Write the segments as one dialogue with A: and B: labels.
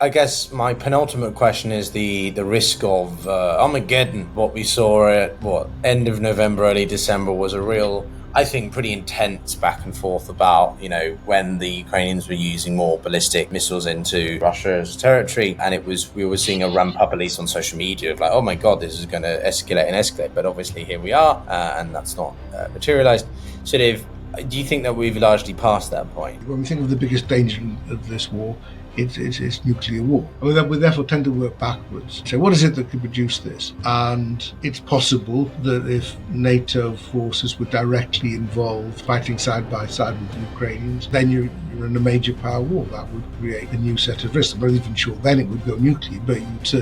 A: I guess my penultimate question is the risk of Armageddon. What we saw at end of November, early December was a real, I think, pretty intense back and forth about when the Ukrainians were using more ballistic missiles into Russia's territory, and we were seeing a ramp up, at least on social media, of like, oh my god, this is going to escalate and escalate. But obviously here we are, and that's not materialized. Sort of, do you think that we've largely passed that point?
B: When we think of the biggest danger of this war, it's nuclear war. And we therefore tend to work backwards. So what is it that could produce this? And it's possible that if NATO forces were directly involved fighting side by side with the Ukrainians, then you're in a major power war. That would create a new set of risks. I'm not even sure then it would go nuclear, but it's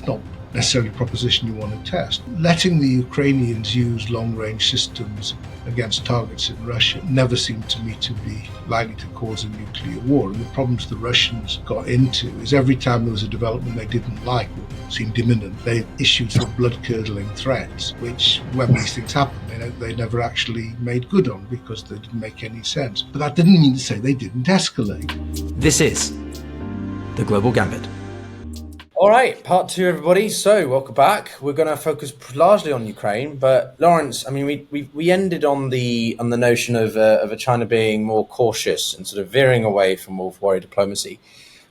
B: not necessarily a proposition you want to test. Letting the Ukrainians use long-range systems against targets in Russia never seemed to me to be likely to cause a nuclear war. And the problems the Russians got into is every time there was a development they didn't like or seemed imminent, they issued sort of blood-curdling threats, which, when these things happen, they never actually made good on because they didn't make any sense. But that didn't mean to say they didn't escalate.
C: This is The Global Gambit.
A: All right, part two, everybody. So, welcome back. We're going to focus largely on Ukraine, but Lawrence, I mean, we ended on the notion of China being more cautious and sort of veering away from wolf warrior diplomacy.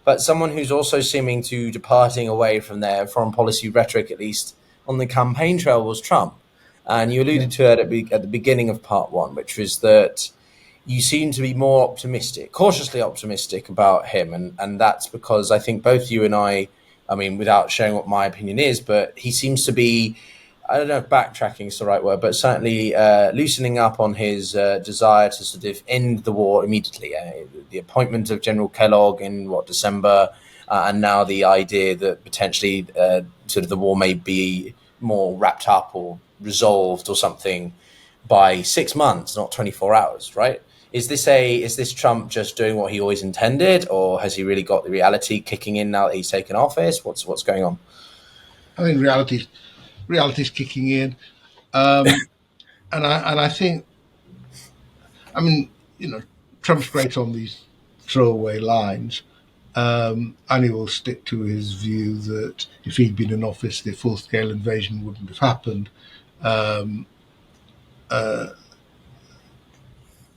A: But someone who's also seeming to departing away from their foreign policy rhetoric, at least on the campaign trail, was Trump. And you alluded to it at the beginning of part one, which was that you seem to be more optimistic, cautiously optimistic about him, and that's because I think both you and I mean, without sharing what my opinion is, but he seems to be, I don't know if backtracking is the right word, but certainly loosening up on his desire to sort of end the war immediately. The appointment of General Kellogg in, December, and now the idea that potentially sort of the war may be more wrapped up or resolved or something by 6 months, not 24 hours, right? Is this Trump just doing what he always intended, or has he really got the reality kicking in now that he's taken office? What's going on?
B: I think reality's kicking in, and I think, I mean, Trump's great on these throwaway lines, and he will stick to his view that if he'd been in office, the full-scale invasion wouldn't have happened.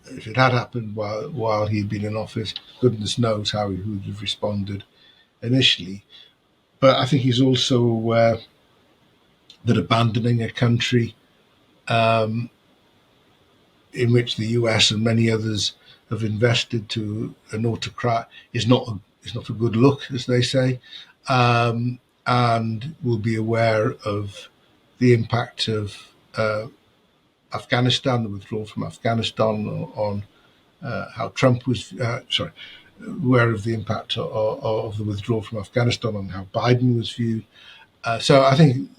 B: If it had happened while he'd been in office, goodness knows how he would have responded initially. But I think he's also aware that abandoning a country in which the US and many others have invested to an autocrat is not a good look, as they say, and will be aware of the impact of Afghanistan, the withdrawal from Afghanistan, on how Trump was, aware of the impact of the withdrawal from Afghanistan on how Biden was viewed. So I think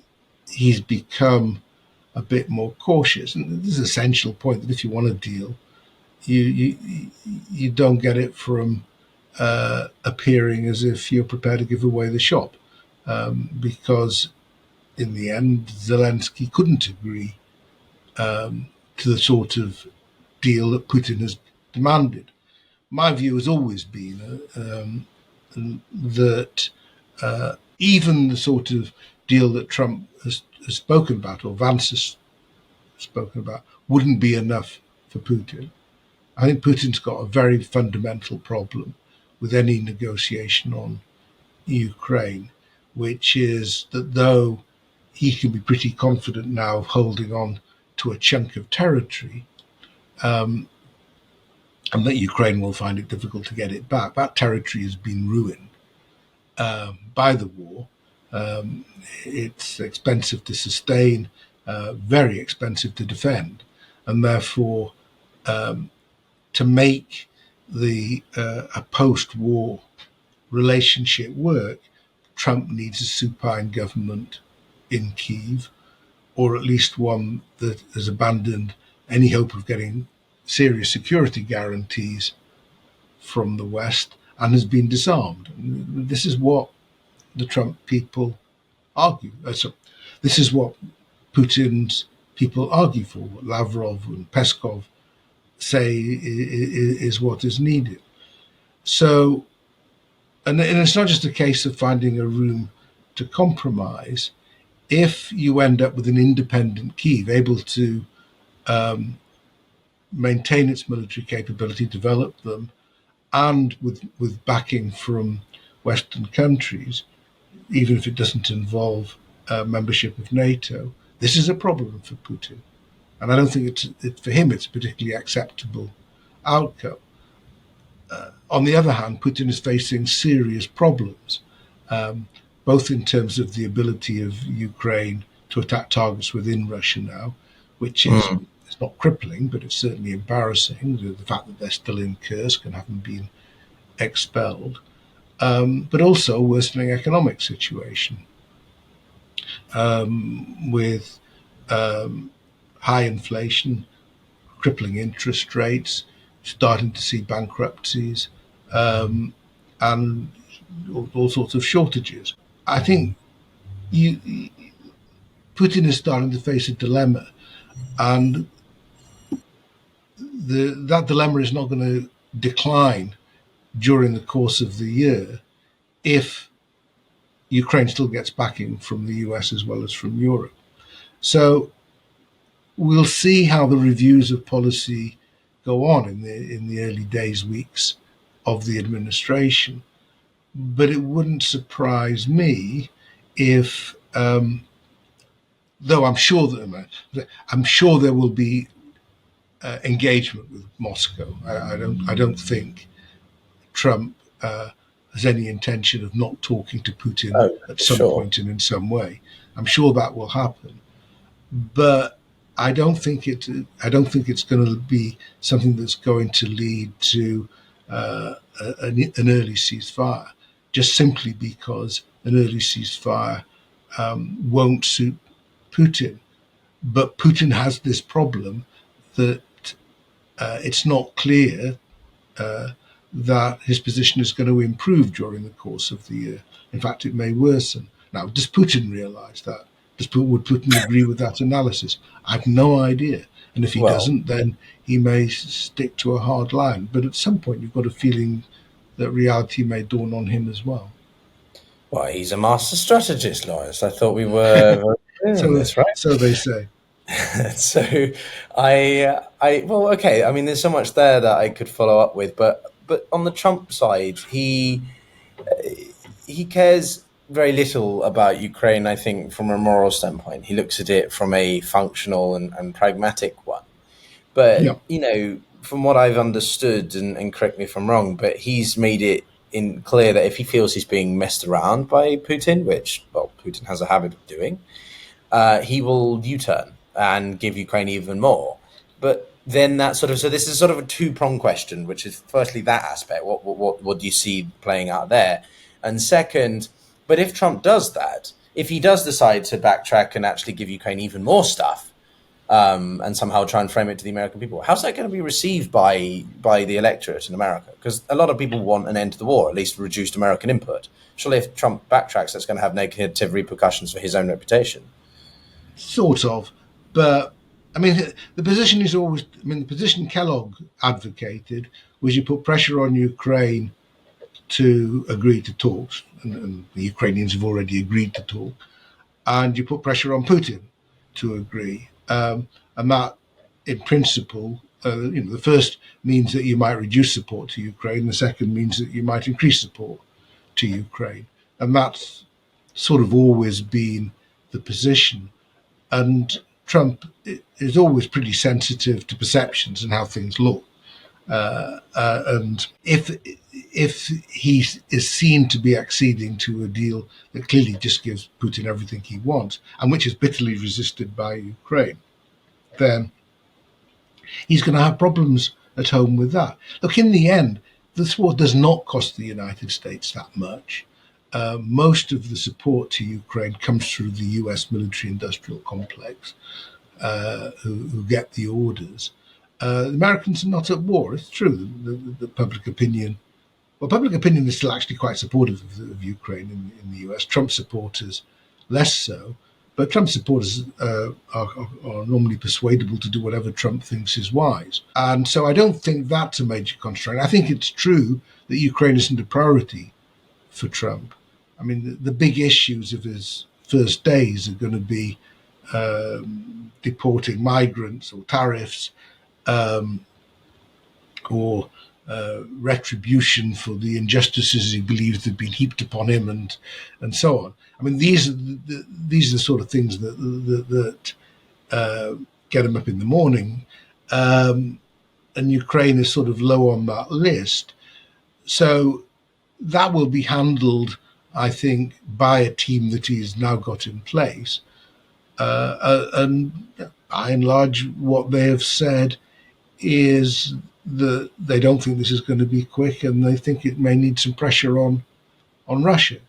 B: he's become a bit more cautious. And this is an essential point that if you want a deal, you don't get it from appearing as if you're prepared to give away the shop, because in the end, Zelensky couldn't agree to the sort of deal that Putin has demanded. My view has always been that even the sort of deal that Trump has spoken about, or Vance has spoken about, wouldn't be enough for Putin. I think Putin's got a very fundamental problem with any negotiation on Ukraine, which is that though he can be pretty confident now of holding on to a chunk of territory, and that Ukraine will find it difficult to get it back. That territory has been ruined by the war. It's expensive to sustain, very expensive to defend, and therefore to make a post-war relationship work, Trump needs a supine government in Kyiv, or at least one that has abandoned any hope of getting serious security guarantees from the West and has been disarmed. This is what the Trump people argue. This is what Putin's people argue for, what Lavrov and Peskov say is what is needed. So and it's not just a case of finding a room to compromise. If you end up with an independent Kyiv able to maintain its military capability, develop them, and with backing from Western countries, even if it doesn't involve membership of NATO, this is a problem for Putin. And I don't think for him it's a particularly acceptable outcome. On the other hand, Putin is facing serious problems, both in terms of the ability of Ukraine to attack targets within Russia now, which is it's not crippling, but it's certainly embarrassing. The fact that they're still in Kursk and haven't been expelled, but also a worsening economic situation with high inflation, crippling interest rates, starting to see bankruptcies, and all sorts of shortages. I think Putin is starting to face a dilemma, and that dilemma is not going to decline during the course of the year if Ukraine still gets backing from the US as well as from Europe. So we'll see how the reviews of policy go on in the early days, weeks of the administration. But it wouldn't surprise me if, though I'm sure there will be engagement with Moscow. I don't think Trump has any intention of not talking to Putin at some point and in some way. I'm sure that will happen, but I don't think it's going to be something that's going to lead to an early ceasefire, just simply because an early ceasefire won't suit Putin. But Putin has this problem that it's not clear that his position is going to improve during the course of the year. In fact, it may worsen. Now, does Putin realize that? Would Putin agree with that analysis? I have no idea. And if he doesn't, then he may stick to a hard line. But at some point, you've got a feeling that reality may dawn on him as well.
A: Well, he's a master strategist, Lawrence. I thought we were very clear on this, right?
B: So they say.
A: So well, okay. I mean, there's so much there that I could follow up with, but on the Trump side, he cares very little about Ukraine, I think, from a moral standpoint. He looks at it from a functional and pragmatic one. But, from what I've understood, and correct me if I'm wrong, but he's made it clear that if he feels he's being messed around by Putin, which, Putin has a habit of doing, he will U-turn and give Ukraine even more. But then so this is sort of a two-pronged question, which is firstly that aspect. What do you see playing out there? And second, but if Trump does that, if he does decide to backtrack and actually give Ukraine even more stuff, and somehow try and frame it to the American people, how's that going to be received by the electorate in America? Because a lot of people want an end to the war, at least reduced American input. Surely if Trump backtracks, that's going to have negative repercussions for his own reputation.
B: Sort of. But, I mean, the position is always, the position Kellogg advocated was you put pressure on Ukraine to agree to talks, and the Ukrainians have already agreed to talk, and you put pressure on Putin to agree. And that, in principle, the first means that you might reduce support to Ukraine, the second means that you might increase support to Ukraine. And that's sort of always been the position. And Trump is always pretty sensitive to perceptions and how things look. And if he is seen to be acceding to a deal that clearly just gives Putin everything he wants, and which is bitterly resisted by Ukraine, then he's going to have problems at home with that. Look, in the end, this war does not cost the United States that much. Most of the support to Ukraine comes through the US military-industrial complex, who get the orders. The Americans are not at war. It's true. The public opinion is still actually quite supportive of Ukraine in the US. Trump supporters less so, but Trump supporters are normally persuadable to do whatever Trump thinks is wise. And so I don't think that's a major constraint. I think it's true that Ukraine isn't a priority for Trump. I mean, the big issues of his first days are going to be deporting migrants or tariffs, um, or retribution for the injustices he believes have been heaped upon him, and so on. I mean, these are the sort of things that get him up in the morning, and Ukraine is sort of low on that list. So that will be handled, I think, by a team that he's now got in place. And by and large, what they have said is that they don't think this is going to be quick, and they think it may need some pressure on Russia.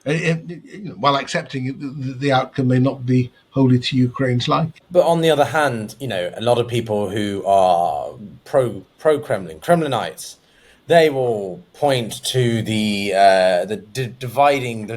B: While accepting the outcome may not be wholly to Ukraine's liking.
A: But on the other hand, a lot of people who are pro Kremlin, Kremlinites, they will point to the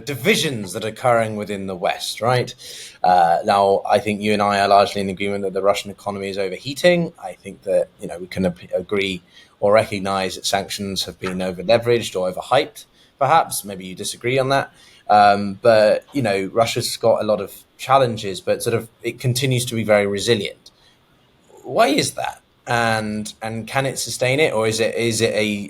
A: divisions that are occurring within the West, right? Now, I think you and I are largely in agreement that the Russian economy is overheating. I think that we can agree or recognize that sanctions have been over-leveraged or overhyped. Perhaps, maybe you disagree on that. But Russia's got a lot of challenges, but sort of it continues to be very resilient. Why is that? And can it sustain it, or is it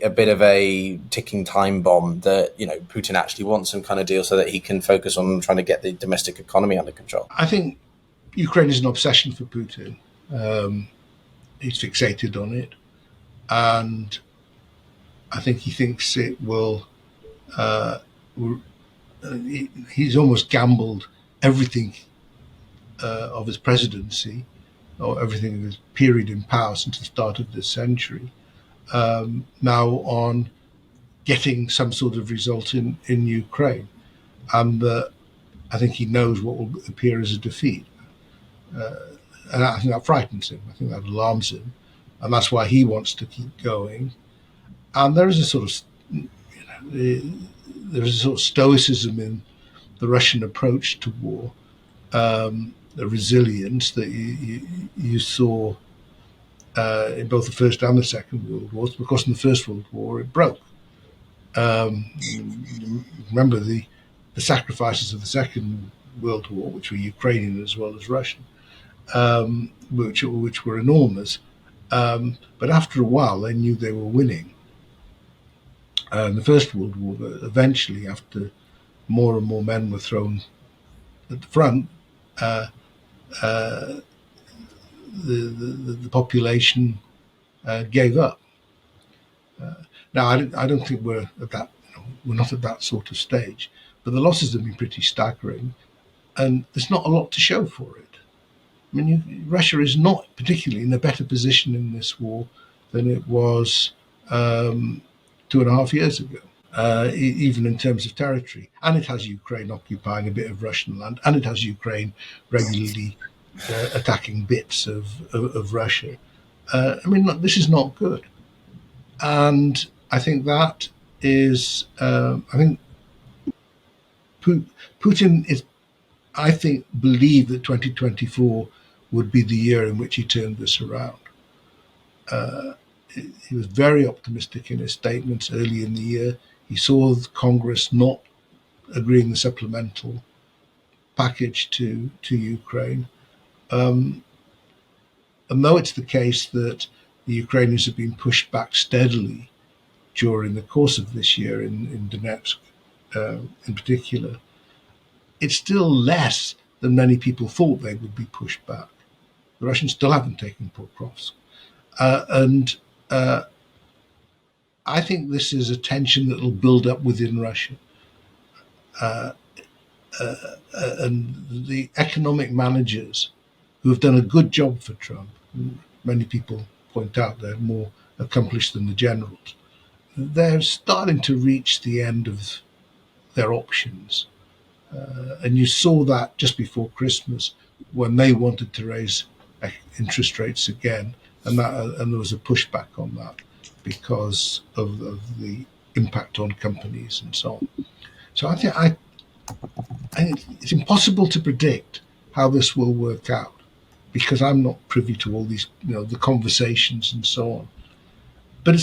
A: a bit of a ticking time bomb that Putin actually wants some kind of deal so that he can focus on trying to get the domestic economy under control?
B: I think Ukraine is an obsession for Putin. He's fixated on it, and I think he thinks it will. He's almost gambled everything of his presidency, or everything of his period in power since the start of this century, now on getting some sort of result in Ukraine. And I think he knows what will appear as a defeat. And I think that frightens him. I think that alarms him. And that's why he wants to keep going. And there is a sort of, there is a sort of stoicism in the Russian approach to war, the resilience that you saw in both the First and the Second World Wars. Because in the First World War it broke. Remember the sacrifices of the Second World War, which were Ukrainian as well as Russian, which were enormous. But after a while, they knew they were winning. The First World War, eventually, after more and more men were thrown at the front, the population gave up. Now, I don't think we're at that. We're not at that sort of stage, but the losses have been pretty staggering, and there's not a lot to show for it. I mean, Russia is not particularly in a better position in this war than it was 2.5 years ago, even in terms of territory. And it has Ukraine occupying a bit of Russian land, and it has Ukraine regularly attacking bits of Russia. I mean, look, this is not good. And I think that is, I think Putin is, I think, believed that 2024 would be the year in which he turned this around. He was very optimistic in his statements early in the year. He saw Congress not agreeing the supplemental package to Ukraine. And though it's the case that the Ukrainians have been pushed back steadily during the course of this year in Donetsk in particular, it's still less than many people thought they would be pushed back. The Russians still haven't taken Pokrovsk. And I think this is a tension that will build up within Russia. And the economic managers who have done a good job for Trump, many people point out they're more accomplished than the generals, they're starting to reach the end of their options. And you saw that just before Christmas when they wanted to raise interest rates again, and there was a pushback on that because of the impact on companies and so on. So I think it's impossible to predict how this will work out, because I'm not privy to all these, the conversations and so on. But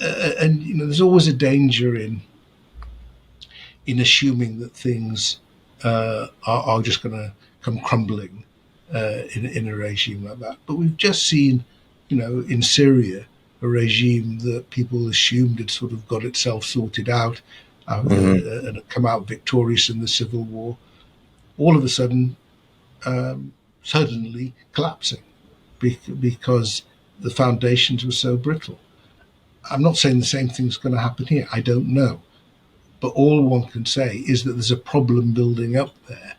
B: and there's always a danger in assuming that things are just going to come crumbling in a regime like that. But we've just seen, in Syria, a regime that people assumed had sort of got itself sorted out and had come out victorious in the civil war, all of a sudden, suddenly collapsing because the foundations were so brittle. I'm not saying the same thing's going to happen here. I don't know. But all one can say is that there's a problem building up there,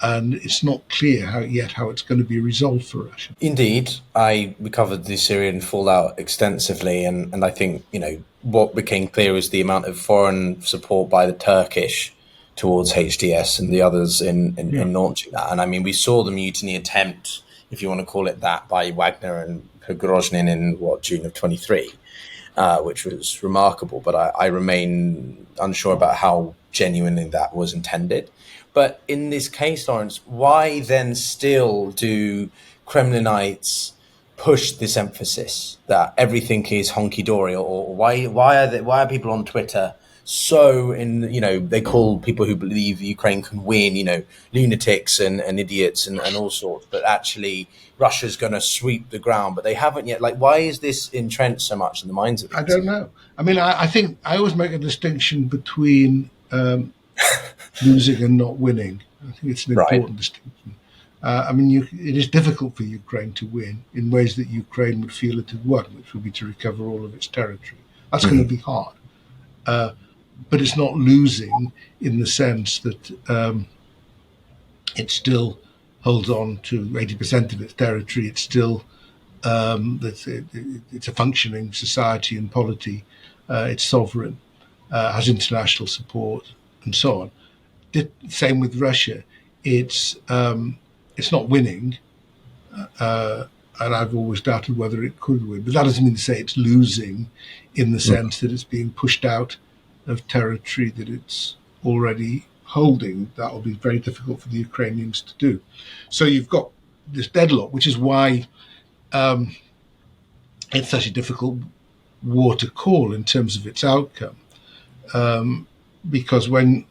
B: and it's not clear how it's going to be resolved for Russia.
A: Indeed, we covered the Syrian fallout extensively, and I think what became clear is the amount of foreign support by the Turkish towards HDS and the others in launching that. And I mean, we saw the mutiny attempt, if you want to call it that, by Wagner and Prigozhin in June of 23. Which was remarkable, but I remain unsure about how genuinely that was intended. But in this case, Lawrence, why then still do Kremlinites push this emphasis that everything is honky-dory, or why are people on Twitter so they call people who believe Ukraine can win, lunatics and idiots and all sorts, but actually Russia's going to sweep the ground, but they haven't yet. Like, why is this entrenched so much in the minds of people?
B: I don't know. I mean, I think I always make a distinction between losing and not winning. I think it's an important distinction. I mean, it is difficult for Ukraine to win in ways that Ukraine would feel it had won, which would be to recover all of its territory. That's going to be hard. But it's not losing in the sense that it still holds on to 80% of its territory. It's still it's a functioning society and polity. It's sovereign, has international support, and so on. Same with Russia. It's not winning, and I've always doubted whether it could win. But that doesn't mean to say it's losing in the sense that it's being pushed out of territory that it's already holding. That will be very difficult for the Ukrainians to do. So you've got this deadlock, which is why it's such a difficult war to call in terms of its outcome. Because when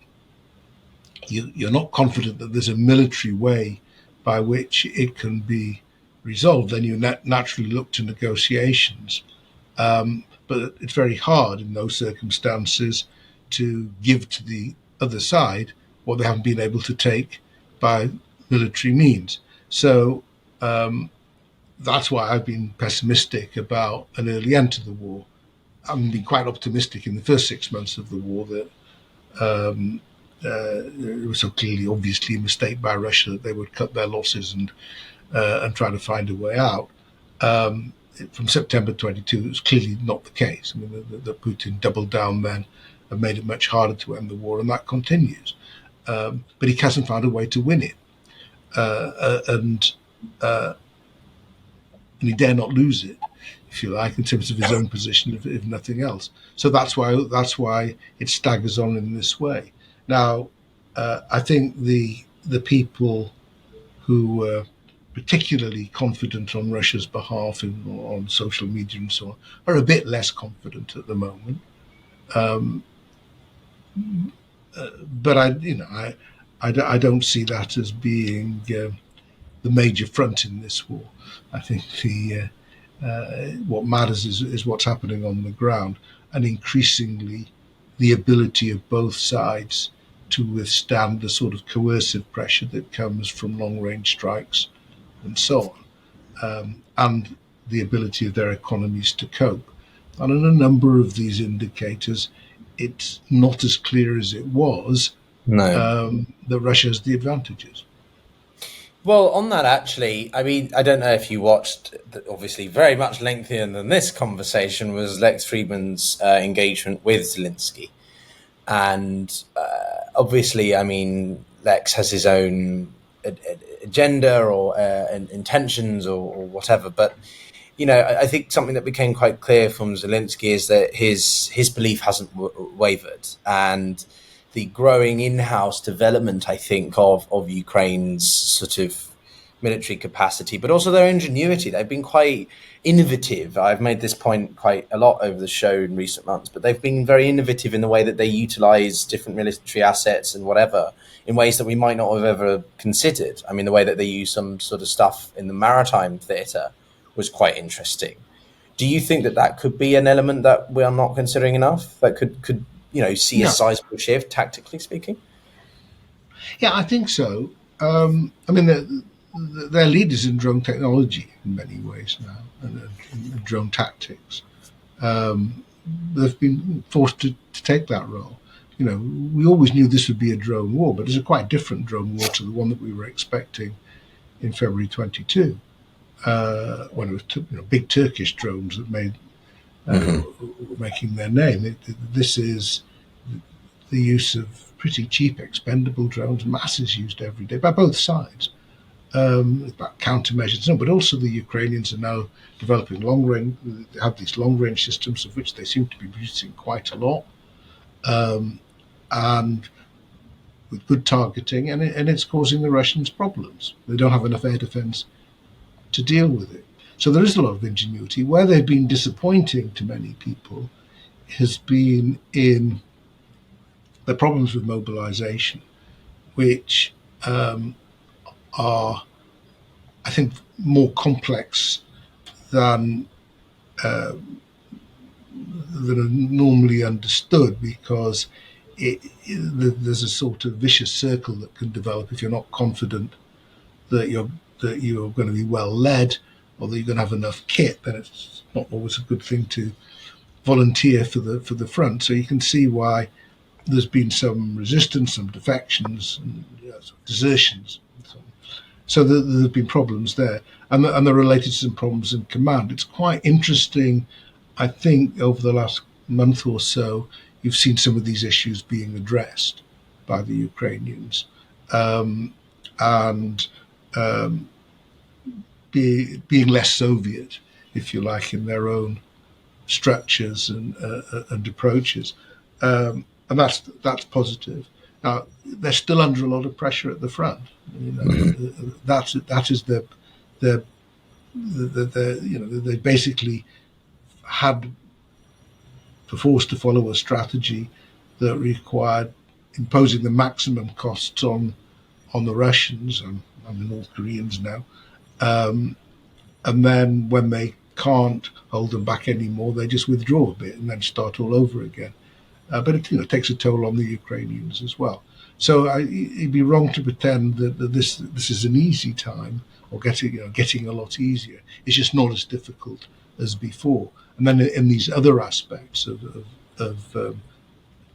B: you're not confident that there's a military way by which it can be resolved, then you naturally look to negotiations. But it's very hard in those circumstances to give to the other side what they haven't been able to take by military means. So that's why I've been pessimistic about an early end to the war. I've been quite optimistic in the first 6 months of the war that it was so clearly, obviously, a mistake by Russia that they would cut their losses and try to find a way out. From September 22, it was clearly not the case. I mean, that Putin doubled down then and made it much harder to end the war, and that continues. But he hasn't found a way to win it, and he dare not lose it, if you like, in terms of his own position, if nothing else. So that's why it staggers on in this way. Now, I think the people who were particularly confident on Russia's behalf on social media and so on are a bit less confident at the moment. But I don't see that as being the major front in this war. I think what matters is what's happening on the ground, and increasingly the ability of both sides to withstand the sort of coercive pressure that comes from long-range strikes and so on, and the ability of their economies to cope. And on a number of these indicators, it's not as clear as it was that Russia has the advantages.
A: Well, on that, actually, I mean, I don't know if you watched, obviously very much lengthier than this conversation, was Lex Friedman's engagement with Zelensky. And obviously, I mean, Lex has his own agenda or intentions or whatever. But, I think something that became quite clear from Zelensky is that his belief hasn't wavered. And the growing in-house development, I think, of Ukraine's sort of military capacity, but also their ingenuity. They've been quite innovative. I've made this point quite a lot over the show in recent months, but they've been very innovative in the way that they utilize different military assets and whatever in ways that we might not have ever considered. I mean, the way that they use some sort of stuff in the maritime theatre was quite interesting. Do you think that that could be an element that we are not considering enough, that could see a
B: Yeah,
A: sizable shift, tactically speaking?
B: yeah, I think so. I mean, they're leaders in drone technology in many ways now, and drone tactics. They've been forced to take that role. We always knew this would be a drone war, but it's a quite different drone war to the one that we were expecting in February 22, when it was big Turkish drones that
A: Mm-hmm.
B: were making their name. This is the use of pretty cheap, expendable drones, masses used every day by both sides. About countermeasures, but also the Ukrainians are now developing long range. They have these long range systems, of which they seem to be producing quite a lot, and with good targeting, and it's causing the Russians problems. They don't have enough air defense to deal with it. So there is a lot of ingenuity. Where they've been disappointing to many people has been in the problems with mobilization, which are, I think, more complex than that are normally understood, because there's a sort of vicious circle that can develop if you're not confident that you're going to be well led, or that you're going to have enough kit. Then it's not always a good thing to volunteer for the front. So you can see why there's been some resistance, some defections, and desertions. So there have been problems there, and they're related to some problems in command. It's quite interesting, I think, over the last month or so, you've seen some of these issues being addressed by the Ukrainians, and being less Soviet, if you like, in their own structures and approaches, and that's positive. Now they're still under a lot of pressure at the front. That is the they basically had forced to follow a strategy that required imposing the maximum costs on the Russians and the North Koreans now, and then when they can't hold them back anymore, they just withdraw a bit and then start all over again. But it takes a toll on the Ukrainians as well. So it'd be wrong to pretend that this is an easy time, or getting a lot easier. It's just not as difficult as before. And then in these other aspects of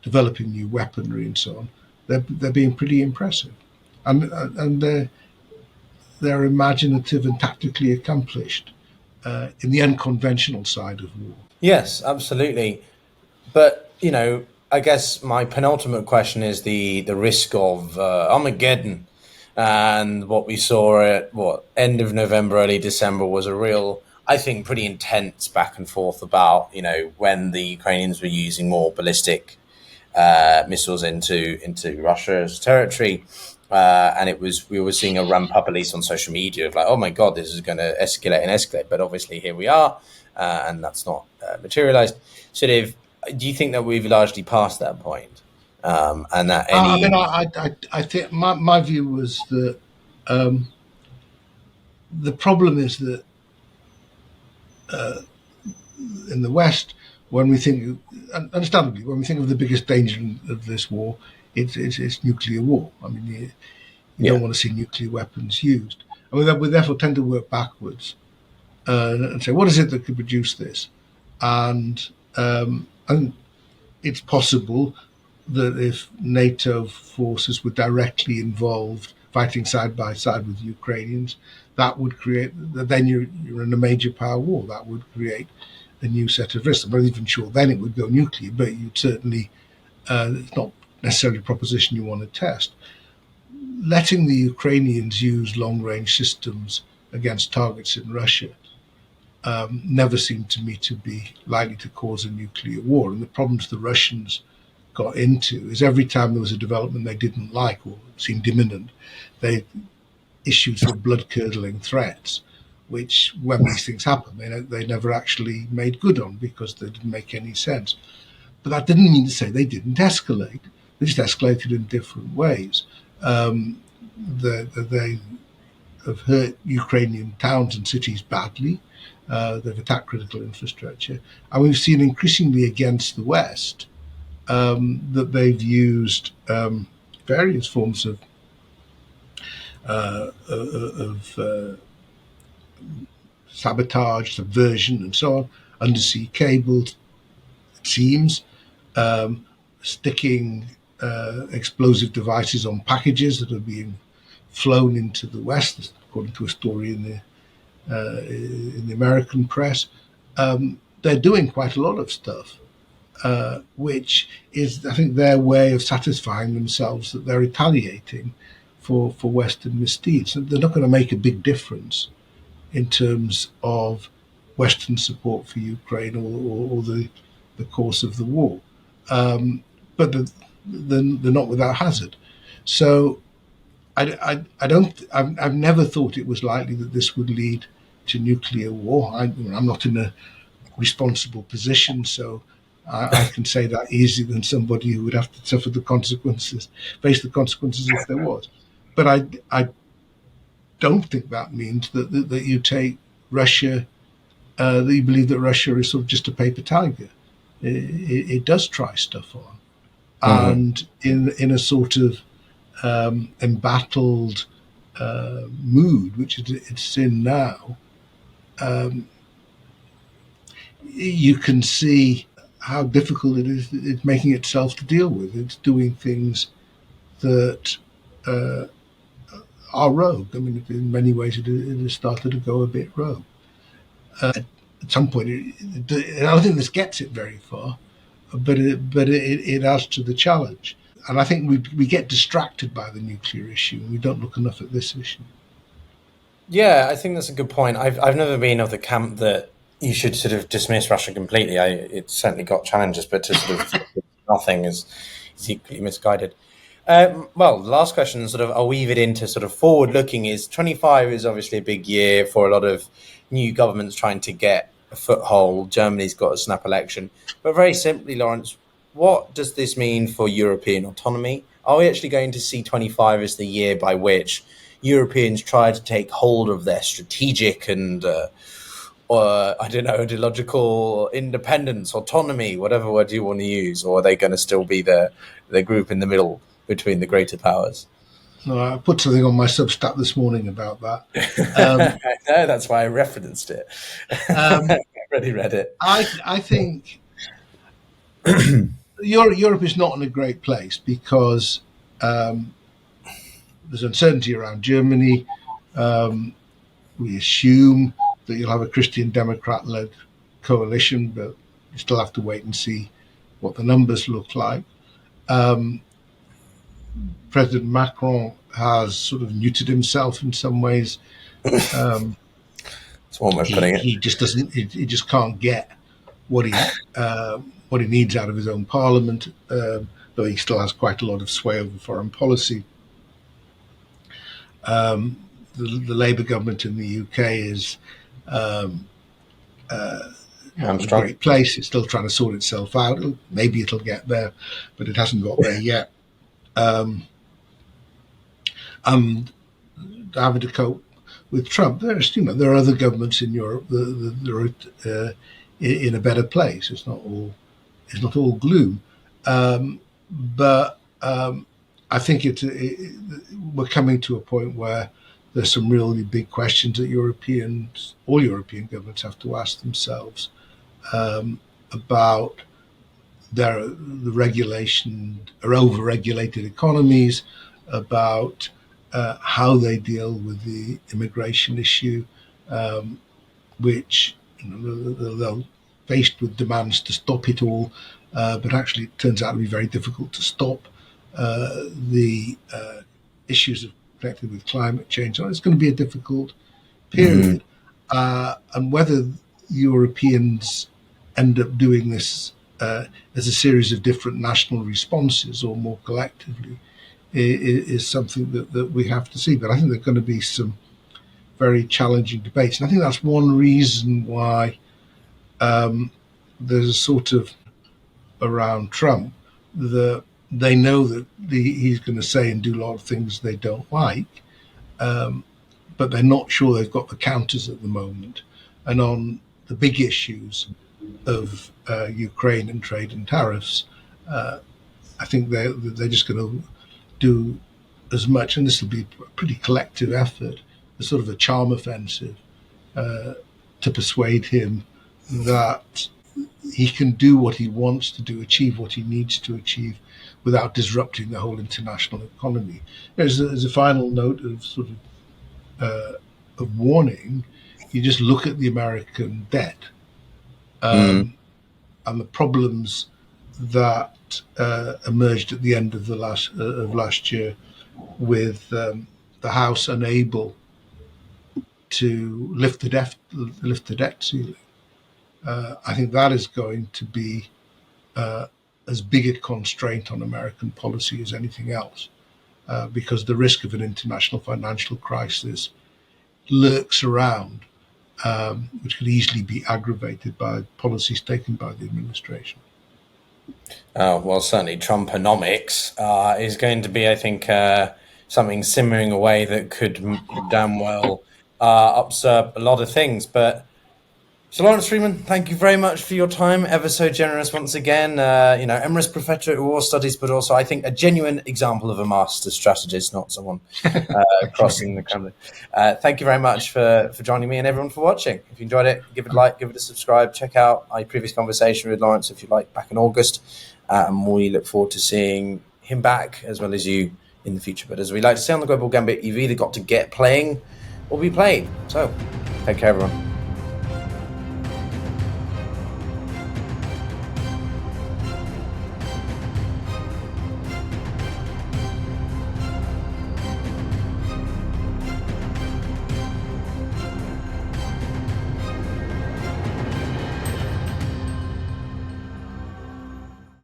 B: developing new weaponry and so on, they're being pretty impressive, and they're imaginative and tactically accomplished in the unconventional side of war.
A: Yes, absolutely. But I guess my penultimate question is the risk of Armageddon, and what we saw at end of November, early December was a real, I think, pretty intense back and forth about when the Ukrainians were using more ballistic missiles into Russia's territory, and we were seeing a ramp up, at least on social media, of like, oh my god, this is going to escalate. But obviously here we are, and that's not materialized. Sort of, do you think that we've largely passed that point, and that any?
B: I think my view was that the problem is that in the West, when we think, understandably, when we think of the biggest danger of this war, it's nuclear war. I mean, you don't want to see nuclear weapons used. And we therefore tend to work backwards and say, what is it that could produce this? And it's possible that if NATO forces were directly involved, fighting side by side with Ukrainians, that would create, then you're in a major power war. That would create a new set of risks. I'm not even sure then it would go nuclear, but you'd certainly, it's not necessarily a proposition you want to test. Letting the Ukrainians use long-range systems against targets in Russia never seemed to me to be likely to cause a nuclear war. And the problems the Russians got into is every time there was a development they didn't like or seemed imminent, they issued sort of blood-curdling threats, which, when these things happen, they never actually made good on because they didn't make any sense. But that didn't mean to say they didn't escalate. They just escalated in different ways. They have hurt Ukrainian towns and cities badly. They've attacked critical infrastructure. And we've seen increasingly against the West that they've used various forms of sabotage, subversion, and so on, undersea cables, it seems, sticking explosive devices on packages that are being flown into the West, according to a story in the American press. They're doing quite a lot of stuff, which is, I think, their way of satisfying themselves that they're retaliating for Western misdeeds. They're not going to make a big difference in terms of Western support for Ukraine or the course of the war, but they're not without hazard. So I've never thought it was likely that this would lead to nuclear war. I'm not in a responsible position, so I can say that easier than somebody who would have to suffer the consequences, face the consequences if there was. But I don't think that means that you take Russia, that you believe that Russia is sort of just a paper tiger. It does try stuff on, and in a sort of embattled mood, which it's in now, you can see how difficult it is. It's making itself to deal with. It's doing things that are rogue. I mean, in many ways, it has started to go a bit rogue. At some point, I don't think this gets it very far, but it adds to the challenge. And I think we get distracted by the nuclear issue, and we don't look enough at this issue.
A: Yeah, I think that's a good point. I've never been of the camp that you should sort of dismiss Russia completely. It's certainly got challenges, but to sort of nothing is equally misguided. Well, the last question, sort of, I'll weave it into sort of forward-looking. Is 25 is obviously a big year for a lot of new governments trying to get a foothold. Germany's got a snap election, but very simply, Lawrence, what does this mean for European autonomy? Are we actually going to see 25 as the year by which Europeans try to take hold of their strategic and, I don't know, ideological independence, autonomy, whatever word you want to use, or are they going to still be the group in the middle between the greater powers?
B: No, I put something on my Substack this morning about that.
A: I know, that's why I referenced it. I already read it.
B: I think Europe is not in a great place because there's uncertainty around Germany. We assume that you'll have a Christian Democrat-led coalition, but you still have to wait and see what the numbers look like. President Macron has sort of neutered himself in some ways.
A: That's one way of putting it.
B: He just doesn't. He just can't get what he needs out of his own parliament, though he still has quite a lot of sway over foreign policy. The Labour government in the UK is not in a great place. It's still trying to sort itself out. Maybe it'll get there, but it hasn't got there yet. And having to cope with Trump, there are other governments in Europe that are in a better place. It's not all gloom, but I think we're coming to a point where there's some really big questions that all European governments have to ask themselves about the regulation or over-regulated economies, about how they deal with the immigration issue, which they're faced with demands to stop it all, but actually it turns out to be very difficult to stop. The issues connected with climate change. So it's going to be a difficult period. And whether Europeans end up doing this as a series of different national responses or more collectively is something that we have to see. But I think there are going to be some very challenging debates. And I think that's one reason why there's a sort of around Trump that they know that he's going to say and do a lot of things they don't like, but they're not sure they've got the counters at the moment. And on the big issues of Ukraine and trade and tariffs, I think they're just going to do as much, and this will be a pretty collective effort, a sort of a charm offensive to persuade him that he can do what he wants to do, achieve what he needs to achieve, without disrupting the whole international economy. As a final note of sort of warning, you just look at the American debt and the problems that emerged at the end of last year, with the House unable to lift the debt ceiling. I think that is going to be as big a constraint on American policy as anything else, because the risk of an international financial crisis lurks around, which could easily be aggravated by policies taken by the administration.
A: Oh, well, certainly Trumponomics is going to be, I think, something simmering away that could damn well upset a lot of things. But so, Lawrence Freedman, thank you very much for your time. Ever so generous once again. Emeritus Professor at War Studies, but also, I think, a genuine example of a master strategist, not someone crossing the Kremlin. Thank you very much for joining me, and everyone for watching. If you enjoyed it, give it a like, give it a subscribe. Check out my previous conversation with Lawrence, if you like, back in August. And we look forward to seeing him back, as well as you, in the future. But as we like to say on the Global Gambit, you've either got to get playing or be played. So, take care, everyone.